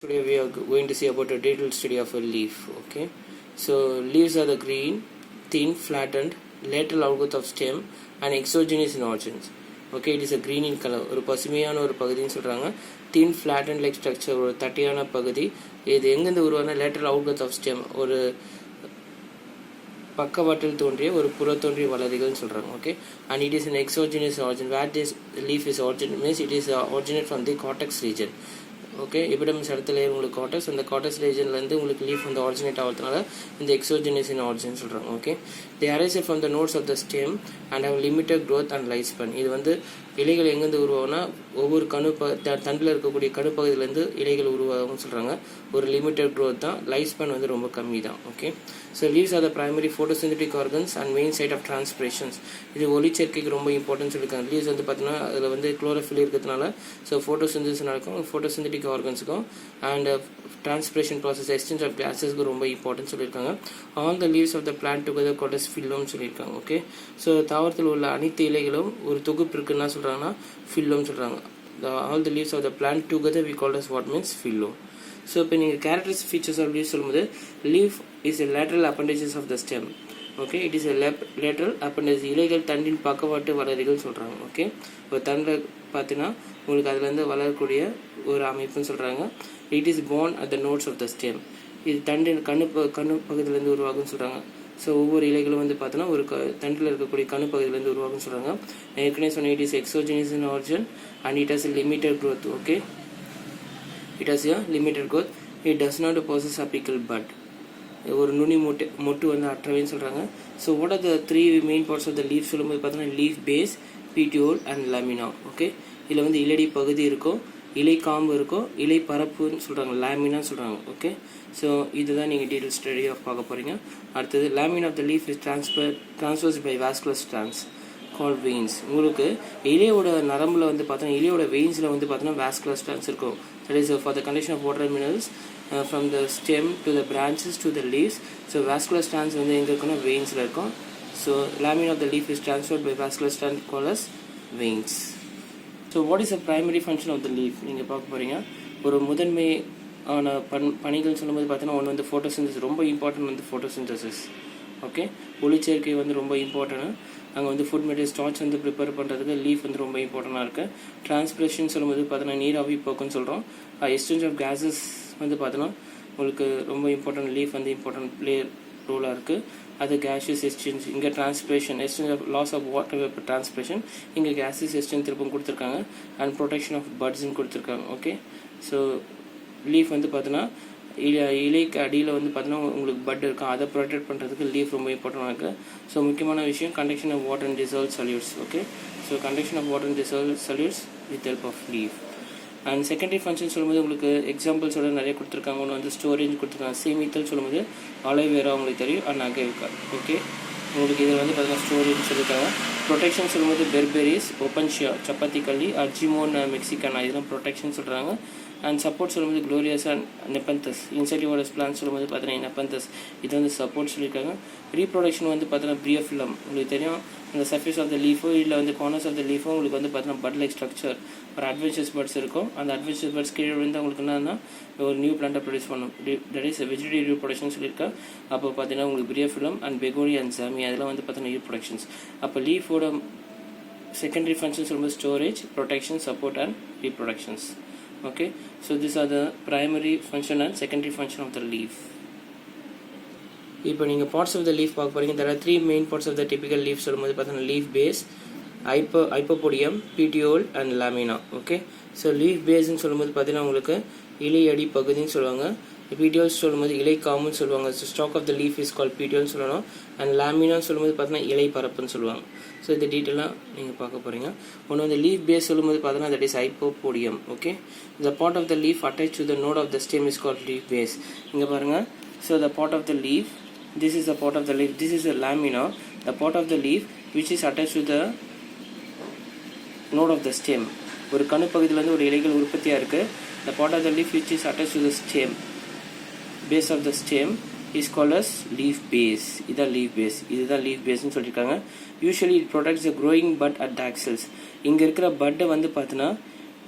Today we are going to see about a detailed study of a leaf. Okay, so leaves are the green, thin, flattened, lateral outgrowth of stem and exogenous in origins. Okay, it is a green in color. ஒரு பசுமையான ஒரு பகுதின்னு சொல்றாங்க. thin, flattened like structure ஒரு தட்டையான பகுதி. இது எங்கிருந்து உருவான lateral outgrowth of stem ஒரு பக்கவாட்டில் தோன்றிய ஒரு புறத்தோன்றிய வளரிகள்னு சொல்றாங்க. Okay, and it is an exogenous origin. Where this leaf is origin means it is originate from the cortex region. Okay, epidermis இடத்துல உங்களுக்கு காட்டஸ், அந்த காட்டஸ் ரீஜன்லேருந்து உங்களுக்கு லீஃப் வந்து ஆரிஜினேட் ஆகிறதுனால இந்த எக்ஸோஜினஸ் இன் ஆரிஜின் சொல்கிறாங்க. Okay, the arise from the nodes of the stem and have limited growth and life span. இது வந்து இலைகள் எங்கேருந்து உருவாகும்னா ஒவ்வொரு தண்டில் இருக்கக்கூடிய கணுப்பகுதியிலேருந்து இலைகள் உருவாகும்னு சொல்கிறாங்க. ஒரு லிமிட்டட் க்ரோத் தான், லைஃப் ஸ்பேன் வந்து ரொம்ப கம்மி தான். Okay, so leaves are the primary photosynthetic organs and main site of transpirations. இது ஒளிச்சேர்க்கைக்கு ரொம்ப இம்பார்ட்டன்ட் சொல்லியிருக்காங்க. லீவ்ஸ் வந்து பார்த்தீங்கன்னா அதில் வந்து குளோரோஃபில் இருக்கிறதுனால ஸோ ஃபோட்டோசிந்தசிஸ் நடக்கும். ஃபோட்டோசிந்தட்டிக் ஆர்கன்ஸுக்கும் and transpiration process exchange of கேஸஸ்க்கு ரொம்ப இம்பார்ட்டன்ட் சொல்லியிருக்காங்க. All the leaves of the plant together called as ஃபில்லோம்னு சொல்லியிருக்காங்க. ஓகே, ஸோ தாவரத்தில் உள்ள அனைத்து இலைகளும் ஒரு தொகுப்பு இருக்குன்னா சொல்கிறாங்கன்னா ஃபில்லோம்னு சொல்கிறாங்க. All the leaves of the plant together we called as what means phyllo. So இப்போ நீங்கள் கேரக்டரிஸ்டிக் ஃபீச்சர்ஸ் ஆஃப் லீவ் சொல்லும்போது leaf is a lateral appendages of the stem. Okay, it is a lateral appendage. இலைகள் தண்டின் பக்கவாட்டு வளரிகள் சொல்கிறாங்க. Okay, ஒரு தண்டில் பார்த்தீங்கன்னா உங்களுக்கு அதுலேருந்து வளரக்கூடிய ஒரு அமைப்புன்னு சொல்கிறாங்க. It is born at the nodes of the stem. இது தண்டின் கணு பகுதியிலேருந்து உருவாகும்னு சொல்கிறாங்க. ஸோ ஒவ்வொரு இலைகளும் வந்து பார்த்தோன்னா ஒரு தண்டில் இருக்கக்கூடிய கணு பகுதியிலேருந்து உருவாகும்னு சொல்கிறாங்க. ஏற்கனவே சொன்ன it is exogenous in origin and it has a limited growth. Okay, it has a limited growth. It does not possess apical bud. ஒரு நுனி மொட்டு வந்து அற்றவைன்னு சொல்கிறாங்க. So what are the three main parts of the leaf சொல்லும்போது பார்த்தோன்னா leaf base, petiole and lamina. Okay, இதில் வந்து இலடி பகுதி இருக்கும், இலை காம்பு இருக்கும், இலை பரப்புன்னு சொல்கிறாங்க, லேமினா சொல்கிறாங்க. ஓகே, ஸோ இதுதான் நீங்கள் டீட்டெயில் ஸ்டடி ஆஃப் பார்க்க போகிறீங்க. அடுத்தது lamina of the leaf is transverse by vascular strands called veins. உங்களுக்கு இலையோட நரம்பில் வந்து பார்த்தோன்னா இலையோட வெயின்ஸில் வந்து பார்த்தோன்னா வாஸ்குலர் ஸ்ட்ராண்ட்ஸ் இருக்கும். That is for the condition of water minerals from the stem to the branches to the leaves. So vascular strands வந்து எங்கே இருக்குன்னா வெயின்ஸில் இருக்கும். So lamina of the leaf is transferred by vascular strand called as veins. So what is the primary function of the leaf? நீங்கள் பார்க்க போகிறீங்க. ஒரு முதன்மை ஆன பணிகள் சொல்லும்போது பார்த்தீங்கன்னா ஒன்று வந்து ஃபோட்டோசிந்தசிஸ், ரொம்ப இம்பார்ட்டன்ட் வந்து ஃபோட்டோசிந்தசிஸ். ஓகே, ஒளிச்சேர்க்கை வந்து ரொம்ப இம்பார்ட்டன்ட். அங்கே வந்து ஃபுட் மெட்டீரியல் ஸ்டார்ச் வந்து ப்ரிப்பேர் பண்ணுறதுக்கு லீஃப் வந்து ரொம்ப இம்பார்ட்டண்டாக இருக்குது. டிரான்ஸ்பிரேஷன் சொல்லும்போது பார்த்தீங்கன்னா நீராவி போக்குன்னு சொல்கிறோம். எக்ஸ்சேஞ்ச் ஆஃப் கேஸஸ் வந்து பார்த்தோன்னா உங்களுக்கு ரொம்ப இம்பார்ட்டன்ட், லீஃப் வந்து இம்பார்ட்டன்ட் ரோலாக இருக்குது. அது கேஷஸ் எக்ஸ்சேஞ்ச், இங்கே transpiration exchange of loss of water vapour transpiration, இங்கே கேஸஸ் எக்ஸ்சேஞ்ச் திருப்பம் கொடுத்துருக்காங்க அண்ட் ப்ரொடெக்ஷன் ஆஃப் பட்ஸ்ன்னு கொடுத்துருக்காங்க. ஓகே, ஸோ லீஃப் வந்து பார்த்தோன்னா இலைக்கு அடியில் வந்து பார்த்தீங்கன்னா உங்களுக்கு பட் இருக்கும், அதை ப்ரொடெக்ட் பண்ணுறதுக்கு லீஃப் ரொம்ப இம்பார்ட்டண்டாக இருக்குது. ஸோ முக்கியமான விஷயம் conduction of water and dissolve solutes. Okay, so conduction of water and dissolve solutes with help of leaf. And secondary function சொல்லும்போது உங்களுக்கு எக்ஸாம்பிள்ஸோட நிறைய கொடுத்துருக்காங்க. ஒன்று வந்து ஸ்டோரேஜ் கொடுத்துருக்காங்க. சேமித்தல் சொல்லும்போது அலோவேரா உங்களுக்கு தெரியும் அண்ட் அகேவிகா. ஓகே, உங்களுக்கு இதில் வந்து பார்த்தீங்கன்னா ஸ்டோரேஜ் சொல்லியிருக்காங்க. ப்ரொடெக்ஷன் சொல்லும்போது பெர்பெரிஸ், ஒப்பன்ஷியா, சப்பாத்தி கல்லி, அர்ஜிமோன் மெக்சிகானா, இதெல்லாம் ப்ரொடெக்ஷன் சொல்கிறாங்க. அண்ட் சப்போர்ட் சொல்லும்போது குளோரியஸ் அண்ட் நெப்பந்தஸ், இன்செக்டிவோடஸ் பிளான்ஸ் சொல்லும்போது பார்த்தீங்கன்னா நெப்பந்தஸ், இது வந்து சப்போர்ட் சொல்லியிருக்காங்க. ரீப்ரொடக்ஷன் வந்து பார்த்தீங்கன்னா பிரியோஃபிலம், உங்களுக்கு தெரியும் அந்த சர்ஃபேஸ் ஆஃப் த லீஃபோ இல்லை வந்து கார்னர்ஸ் ஆஃப் த லீஃபோ உங்களுக்கு வந்து பார்த்தீங்கன்னா பட் லைக் ஸ்ட்ரக்சர் ஒரு அட்வென்ச்சர்ஸ் பட்ஸ் இருக்கும். அந்த அட்வென்ச்சர்ஸ் பட்ஸ் கீழே வந்து உங்களுக்கு என்னன்னா ஒரு நியூ பிளான்ட்டை ப்ரொடியூஸ் பண்ணும். தட் இஸ் வெஜிடேட்டிவ் ரீப்ரொடக்ஷன் சொல்லியிருக்கேன். அப்போ பார்த்தீங்கன்னா உங்களுக்கு பிரியோஃபிலம் அண்ட் பெகோனியா அண்ட் சாமி அதெல்லாம் வந்து பார்த்தீங்கன்னா ரீப்ரொடக்ஷன்ஸ். அப்போ லீஃபோட செகண்டரி ஃபங்க்ஷன் சொல்லும்போது storage, protection, support and reproductions. Okay, so these are the primary function and secondary function of the leaf. இப்போ நீங்கள் parts of the leaf பார்க்க போகிறீங்க. there are three main parts of the typical leaf சொல்லும்போது பார்த்தீங்கன்னா leaf base, hypopodium, petiole and lamina. Okay, so leaf பேஸ்ன்னு சொல்லும்போது பார்த்தீங்கன்னா உங்களுக்கு இலை அடி பகுதின்னு சொல்லுவாங்க. petioles சொல்லும்போது இலை காம்புன்னு சொல்லுவாங்க. So stalk of the leaf is call petiole சொல்லணும். அண்ட் லாமினான்னு சொல்லும்போது பார்த்தீங்கன்னா இலை பரப்புன்னு சொல்லுவாங்க. ஸோ இந்த டீட்டெயிலாக நீங்கள் பார்க்க போகிறீங்க. ஒன்று வந்து லீஃப் பேஸ் சொல்லும்போது பார்த்தீங்கன்னா that is hypopodium. Okay, the part of the leaf attach to the node of the stem is called leaf base. இங்கே பாருங்கள். So the part of the leaf, this is the part of the leaf, this is the lamina, the part of the leaf which is attached to the node of the stem. ஒரு கணு பகுதியிலேருந்து ஒரு இலைகள் உற்பத்தியாக இருக்குது. the part of the leaf which is attached to the stem, base of the stem is called as leaf base. இதுதான் leaf base, இதுதான் leaf baseன்னு சொல்லியிருக்காங்க. usually it protects the growing bud at the axils. இங்கே இருக்கிற பட்டை வந்து பார்த்தோன்னா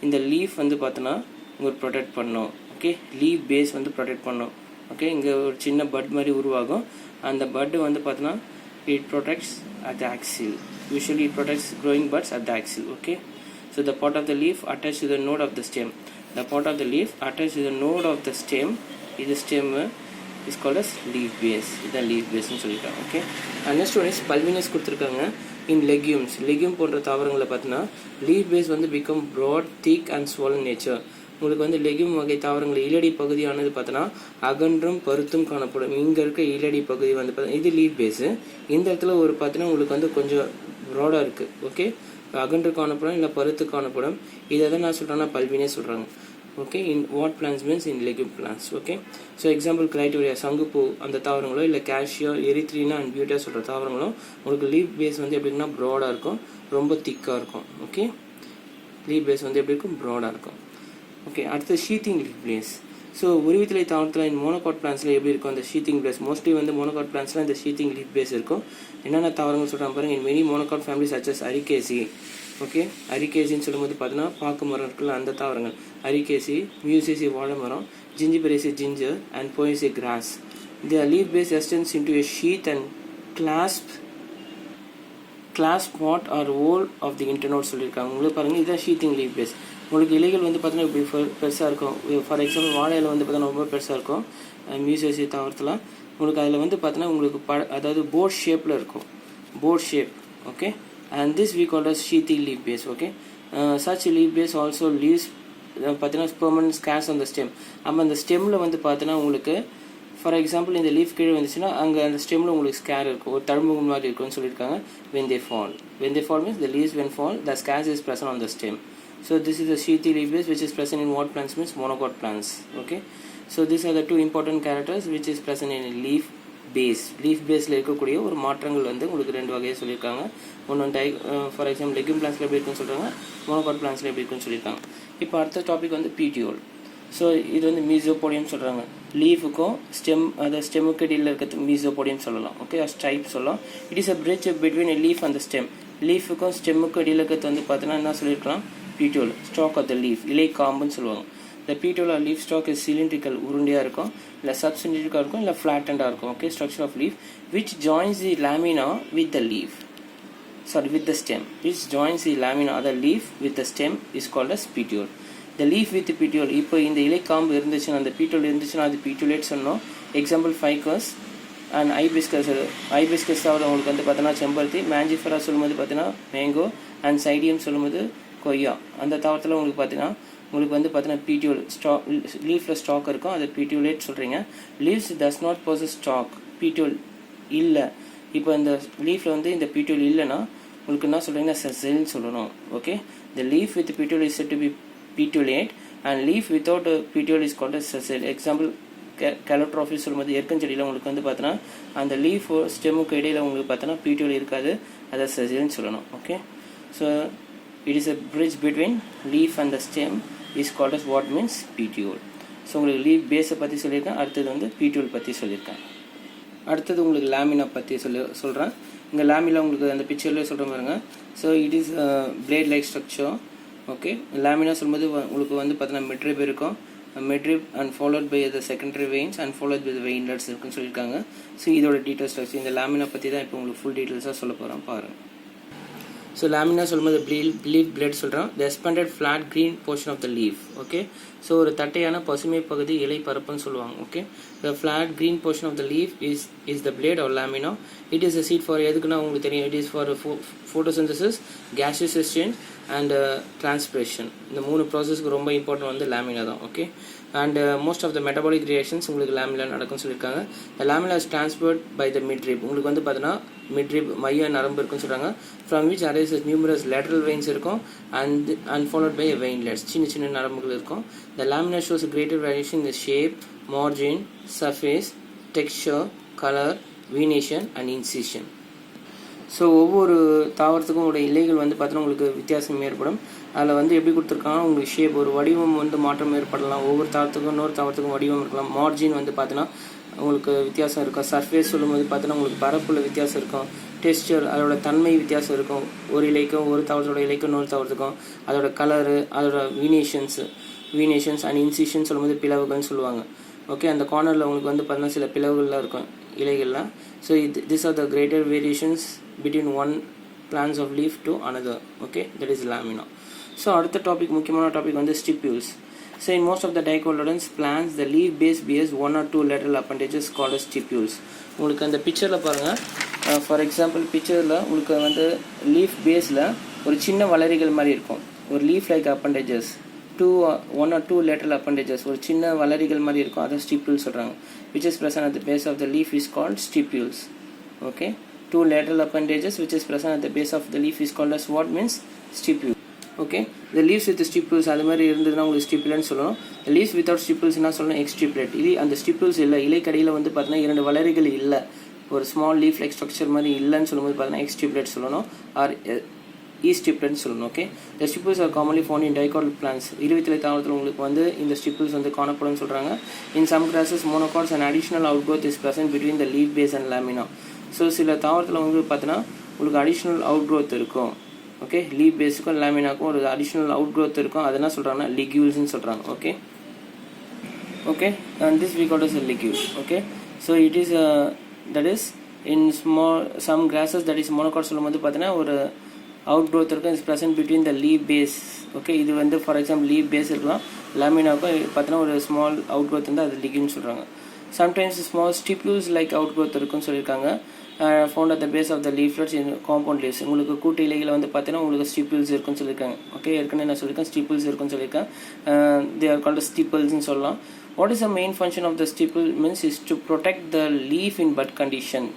இந்த leaf வந்து பார்த்தோன்னா உங்களுக்கு ப்ரொடெக்ட் பண்ணணும். ஓகே. லீஃப் பேஸ் வந்து ப்ரொடெக்ட் பண்ணும். ஓகே, இங்கே ஒரு சின்ன பட் மாதிரி உருவாகும். அந்த பட்டு வந்து பார்த்தோன்னா it protects at the axil. Usually it protects growing buds at the axil. Okay, so the part of the leaf attached to the node of the stem. The part of the leaf attached to the node of the stem is called as leaf base. This leaf base னு சொல்லிட்டாங்க. Okay, and next one is pulvinous கொடுத்திருக்காங்க. In legumes, legume போன்ற தாவரங்களை பார்த்தீங்கன்னா leaf base வந்து become broad, thick and swollen nature. உங்களுக்கு வந்து legume வகை தாவரங்கள் இலடி பகுதியானது பார்த்தோன்னா அகன்றும் பருத்தும் காணப்படும். இங்கே இருக்க இலடி பகுதி வந்து பார்த்தா இது லீஃப் பேஸு. இந்த இடத்துல ஒரு பார்த்தீங்கன்னா உங்களுக்கு வந்து கொஞ்சம் ப்ராடாக இருக்குது. ஓகே, அகன்று காணப்படும் இல்லை பருத்து காணப்படும். இதை தான் நான் சொல்கிறேன்னா பல்வினே சொல்கிறாங்க. Okay, in what plants means in legume plants. Okay, so example Clitoria சங்குப்பூ அந்த தாவரங்களோ இல்லை கேஷியோ எரித்ரீனா அண்ட் பியூட்டியா சொல்கிற தாவரங்களோ உங்களுக்கு லீஃப் பேஸ் வந்து எப்படின்னா ப்ராடாக இருக்கும், ரொம்ப திக்காக இருக்கும். ஓகே, லீஃப் பேஸ் வந்து எப்படி இருக்கும், ப்ராடாக இருக்கும். ஓகே, அடுத்து ஷீத்திங் லீஃப் பிளேஸ். ஸோ உருவித்தலை தாவரத்தில் இந்த மோனோகாட் பிளான்ஸில் எப்படி இருக்கும் அந்த ஷீத்திங் பிளேஸ்? மோஸ்ட்லி வந்து மோனோகாட் பிளான்ஸில் இந்த ஷீத்திங் லீஃப் பேஸ் இருக்கும். என்னென்ன தாவரங்கள் சொல்கிறாங்க பாருங்கள். In many monocot families such as Arecaceae. Okay, அரிகேசின்னு சொல்லும்போது பார்த்தீங்கன்னா பாக்கு மரம் இருக்குல்ல அந்த தாவரங்கள் அரிகேசி, மியூசிசி வாழை மரம், Zingiberaceae ginger and Poaceae grass. The leaf base extends into a sheath and clasp part or whole of the internode சொல்லியிருக்காங்க. உங்களுக்கு பாருங்கள் இதுதான் ஷீத்திங் லீஃப் பேஸ். உங்களுக்கு இலைகள் வந்து பார்த்தீங்கன்னா இப்படி பெருசாக இருக்கும். ஃபார் எக்ஸாம்பிள் வாழையில் வந்து பார்த்தீங்கன்னா ரொம்ப பெருசாக இருக்கும். மியூசியசி தாவரத்தில் உங்களுக்கு அதில் வந்து பார்த்தீங்கன்னா உங்களுக்கு அதாவது போர்ட் ஷேப்பில் இருக்கும், board shape. Okay, and this we call as sheathing leaf base. Okay, such leaf base also leaves பார்த்தீங்கன்னா permanent scars on the stem. அப்போ அந்த ஸ்டெம்மில் வந்து பார்த்தீங்கன்னா உங்களுக்கு ஃபார் எக்ஸாம்பிள் இந்த லீஃப் கீழே வந்துச்சுன்னா அங்கே அந்த ஸ்டெம்மில் உங்களுக்கு ஸ்கேர் இருக்கும், ஒரு தழும்பு மாதிரி இருக்கும்னு சொல்லியிருக்காங்க. when they fall means the leaves when fall the scars is present on the stem. So this is the sheathy leaf base which is present in what plants means monocot plants. Okay, so these are the two important characters which is present in leaf base. leaf baseல இருக்கக்கூடிய ஒரு மாற்றங்கள் வந்து உங்களுக்கு ரெண்டு வகையை சொல்லியிருக்காங்க. ஒன்று for example legume பிளான்ஸில் எப்படி இருக்குன்னு சொல்கிறாங்க, மோனோகாட் பிளான்ஸில் எப்படி இருக்குன்னு சொல்லியிருக்காங்க. இப்போ அடுத்த டாபிக் வந்து பிடியோல். ஸோ இது வந்து மீசோபோடியம் சொல்கிறாங்க. லீஃபுக்கும் ஸ்டெம் அந்த ஸ்டெமுக்கு இடையில் இருக்கிறது மீசோபோடியம் சொல்லலாம். ஓகே, ஸ்ட்ரைப் சொல்லலாம். It is a bridge between a leaf and stem. லீஃபுக்கும் ஸ்டெம்முக்கும் இடையில் இருக்கிறது வந்து பார்த்தீங்கன்னா என்ன சொல்லியிருக்கலாம், petiole, stalk of the leaf, இலை காம்புன்னு சொல்லுவாங்க. The petiole or leaf stalk is cylindrical, உருண்டையாக இருக்கும், இல்லை subcylindrical இருக்கும், இல்லை flattened இருக்கும். Okay, structure of leaf which joins the lamina with the leaf. With the stem, which joins the lamina or the leaf with the stem is called as petiole. The leaf with the petiole. இப்போ இந்த இலை காம்பு இருந்துச்சுன்னா அந்த petiole இருந்துச்சுன்னா அது petiolate சொன்னோம். Example ficus and hibiscus தவிர உங்களுக்கு வந்து பார்த்தீங்கன்னா செம்பருத்தி, மேஞ்சிஃபரா சொல்லும்போது பார்த்தீங்கன்னா மேங்கோ, அண்ட் சைடியம் சொல்லும்போது கொய்யா. அந்த தாவரத்தில் உங்களுக்கு பார்த்தீங்கன்னா பிடியோல் ஸ்டாக், லீஃபில் ஸ்டாக் இருக்கும், அது பிடியோலேட் சொல்கிறீங்க. Leaves does not possess stalk, petiole இல்லை. இப்போ இந்த லீஃபில் வந்து இந்த பிடியோல் இல்லைன்னா உங்களுக்கு என்ன சொல்கிறீங்கன்னா செசல்னு சொல்லணும். Okay, the leaf with petiole is said to be petiolate and leaf without petiole is called as sessile. Example Calotropis சொல்லும்போது எற்கஞ்செடியில் உங்களுக்கு வந்து பார்த்தீங்கன்னா அந்த லீஃப் ஸ்டெமுக்கு இடையில் உங்களுக்கு பார்த்தீங்கன்னா பிடியோல் இருக்காது, அதை செசல்னு சொல்லணும். Okay, so it is a bridge between leaf and the stem is called as what means petiole. So உங்களுக்கு லீஃப் பேஸை பற்றி சொல்லியிருக்கேன். அடுத்தது வந்து petiole பற்றி சொல்லியிருக்கேன். அடுத்தது உங்களுக்கு லேமினா பற்றி சொல்கிறேன். இங்கே லேமினா உங்களுக்கு அந்த பிக்சர்லேயே சொல்கிறேன் பாருங்க. So it is blade like structure. Okay, lamina சொல்லும்போது உங்களுக்கு வந்து பார்த்தீங்கன்னா மிட்ரிப் இருக்கும், midrib and followed by the secondary veins and followed by the veinlets இருக்குன்னு சொல்லியிருக்காங்க. ஸோ இதோட டீட்டெயில்ஸ் ஸ்ட்ரக்சர் இந்த லேமினா பற்றி தான் இப்போ உங்களுக்கு ஃபுல் டீட்டெயில்ஸாக சொல்ல போகிறோம் பாருங்கள். ஸோ லேமினா சொல்லும்போது லீஃப் பிளேட் சொல்கிறோம். The expanded flat green portion of the leaf. Okay, so ஒரு தட்டையான பசுமை பகுதி இலை பரப்புன்னு சொல்லுவாங்க. Okay, the flat green portion of the leaf is the blade or lamina. It is a seat for எதுக்குன்னா உங்களுக்கு தெரியும், it is for photosynthesis, gaseous exchange and transpiration. இந்த 3 ப்ராசஸ்க்கு ரொம்ப இம்பார்ட்டன்ட் வந்து லேமினா தான். Okay, and most of the metabolic reactions உங்களுக்கு lamina நடக்கும்னு சொல்லியிருக்காங்க. the lamina is transferred by the midrib. உங்களுக்கு வந்து பார்த்தீங்கன்னா midrib மைய நரம்பு இருக்குன்னு சொல்கிறாங்க. from which arises numerous lateral veins இருக்கும் and followed by veinlets, சின்ன நரம்புகள் இருக்கும். the lamina shows a greater variation in the shape, margin, surface, texture, color, venation and incision. So ஒவ்வொரு தாவரத்துக்கும் உடைய இலைகள் வந்து பார்த்தீங்கன்னா உங்களுக்கு வித்தியாசம் ஏற்படும். அதில் வந்து எப்படி கொடுத்துருக்காங்கன்னா உங்களுக்கு ஷேப், ஒரு வடிவம் வந்து மாற்றம் ஏற்படலாம். ஒவ்வொரு தாவரத்துக்கும் இன்னொரு தாவரத்துக்கும் வடிவம் இருக்கலாம். மார்ஜின் வந்து பார்த்தீங்கன்னா உங்களுக்கு வித்தியாசம் இருக்கும். சர்ஃபேஸ் சொல்லும்போது பார்த்தீங்கன்னா உங்களுக்கு பரப்புல வித்தியாசம் இருக்கும். டெக்ஸ்சர் அதோட தன்மை வித்தியாசம் இருக்கும். ஒரு இலைக்கும் ஒரு தாவரத்தோட இலைக்கும் இன்னொரு தாவரத்துக்கும் அதோட கலரு, அதோட வீனேஷன்ஸு, வீனேஷன்ஸ் அண்ட் இன்சிஷன் சொல்லும்போது பிளவுகள்னு சொல்லுவாங்க. ஓகே, அந்த கார்னரில் உங்களுக்கு வந்து பார்த்தீங்கன்னா சில பிளவுகள்லாம் இருக்கும் இலைகள்லாம். So this are the greater variations between one plants of leaf to another. Okay, that is lamina. So அடுத்த டாபிக், முக்கியமான டாபிக் வந்து stipules. So in most of the dicotyledons plants the leaf base bears one or two lateral appendages called as stipules. உங்களுக்கு அந்த பிக்சரில் பாருங்கள், for example பிக்சரில் உங்களுக்கு வந்து லீஃப் பேஸில் ஒரு சின்ன வளரிகள் மாதிரி இருக்கும், ஒரு leaf like appendages, one or two lateral appendages, ஒரு சின்ன வளரிகள் மாதிரி இருக்கும், அதை ஸ்டிப்யூல்ஸ் சொல்கிறாங்க. which is present at the base of the leaf is called stipules. Okay, two lateral appendages which is present at the base of the leaf is called as what means stipule. Okay, the leaves with the stipules அது மாதிரி இருந்ததுன்னா உங்களுக்கு ஸ்டிப்புலன்னு சொல்லணும். the leaves without stipules என்ன சொல்லணும், எக்ஸ்டிப்புலேட். இது அந்த ஸ்டிப்புல்ஸ் இல்லை, இலைக்கடியில் வந்து பார்த்தீங்கன்னா இரண்டு வளரிகள் இல்லை, ஒரு ஸ்மால் லீஃப் லைக் ஸ்ட்ரக்சர் மாதிரி இல்லைன்னு சொல்லும்போது பார்த்தீங்கன்னா எக்ஸ்டிப்புலேட் சொல்லணும், ஆர் ஈஸ்டிப்புலேட்னு சொல்லணும். Okay, the stipules are commonly found in dicot plants. இருபத்திலை தாவரத்தில் உங்களுக்கு வந்து இந்த ஸ்டிப்புல்ஸ் வந்து காணப்படும்னு சொல்கிறாங்க. in some grasses monocots an additional outgrowth is present between the leaf base and lamina. So சில தாவரத்தில் வந்து பார்த்தீங்கன்னா உங்களுக்கு அடிஷ்னல் அவுட் க்ரோத் இருக்கும். ஓகே, லீஃப் பேஸுக்கும் லேமினாக்கும் ஒரு அடிஷ்னல் அவுட் க்ரோத் இருக்கும், அது என்ன சொல்கிறாங்கன்னா லிக்யூல்ஸ்ன்னு சொல்கிறாங்க. Okay, okay, and this we call as a ligule. Okay, so it is that is in some grasses that is monocot சொல்லும் போது பார்த்தீங்கன்னா ஒரு அவுட் க்ரோத் இருக்கும், is present between the leaf base. Okay, இது வந்து ஃபார் எக்ஸாம்பிள் லீஃப் பேஸ் இருக்கலாம், லேமினாக்கும் பார்த்தீங்கன்னா ஒரு ஸ்மால் அவுட் க்ரோத் இருந்தால் அது லிக்யூல்னு சொல்கிறாங்க. Sometimes small stipules like out growth இருக்குன்னு சொல்லியிருக்காங்க. Found at the base of the leaflets in compound leaves. உங்களுக்கு கூட்டு இலைகளை வந்து பார்த்தீங்கன்னா உங்களுக்கு ஸ்டிப்யூல்ஸ் இருக்குன்னு சொல்லியிருக்காங்க. ஓகே, ஏற்கனவே நான் சொல்லியிருக்கேன் ஸ்டிப்யூல்ஸ் இருக்குன்னு சொல்லியிருக்கேன். தே ஆர் கால்ட் ஸ்டிப்பிள்ஸ்ன்னு சொல்லலாம். What is the main function of the stipule means is to protect the leaf in bud condition.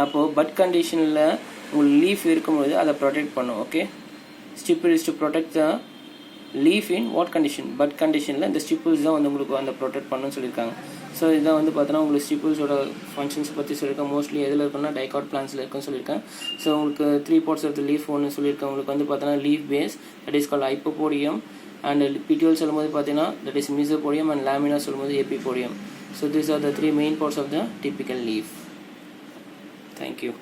அப்போது பட் கண்டிஷனில் உங்களுக்கு லீஃப் இருக்கும்போது அதை ப்ரொடெக்ட் பண்ணும். Okay, stipule is to protect the leaf in what condition, bud கண்டிஷனில் இந்த ஸ்டிப்பிள்ஸ் தான் வந்து உங்களுக்கு அந்த ப்ரொடெக்ட் பண்ணணும்னு சொல்லியிருக்காங்க. ஸோ இதான் வந்து பார்த்தோன்னா உங்களுக்கு ஸ்டிப்புல்ஸோட ஃபங்க்ஷன்ஸ் பற்றி சொல்லியிருக்கேன். மோஸ்ட்லி எதில் இருக்குன்னா டைகாட் பிளான்ஸில் இருக்குன்னு சொல்லியிருக்கேன். ஸோ உங்களுக்கு 3 parts ஆஃப் த லீஃப் ஒன்று சொல்லியிருக்கேன். உங்களுக்கு வந்து பார்த்தோன்னா leaf base that is called hypopodium, and petiole சொல்லும்போது பார்த்தீங்கன்னா that is mesopodium, and lamina சொல்லும்போது epipodium. So these are the 3 main parts of the typical leaf. Thank you.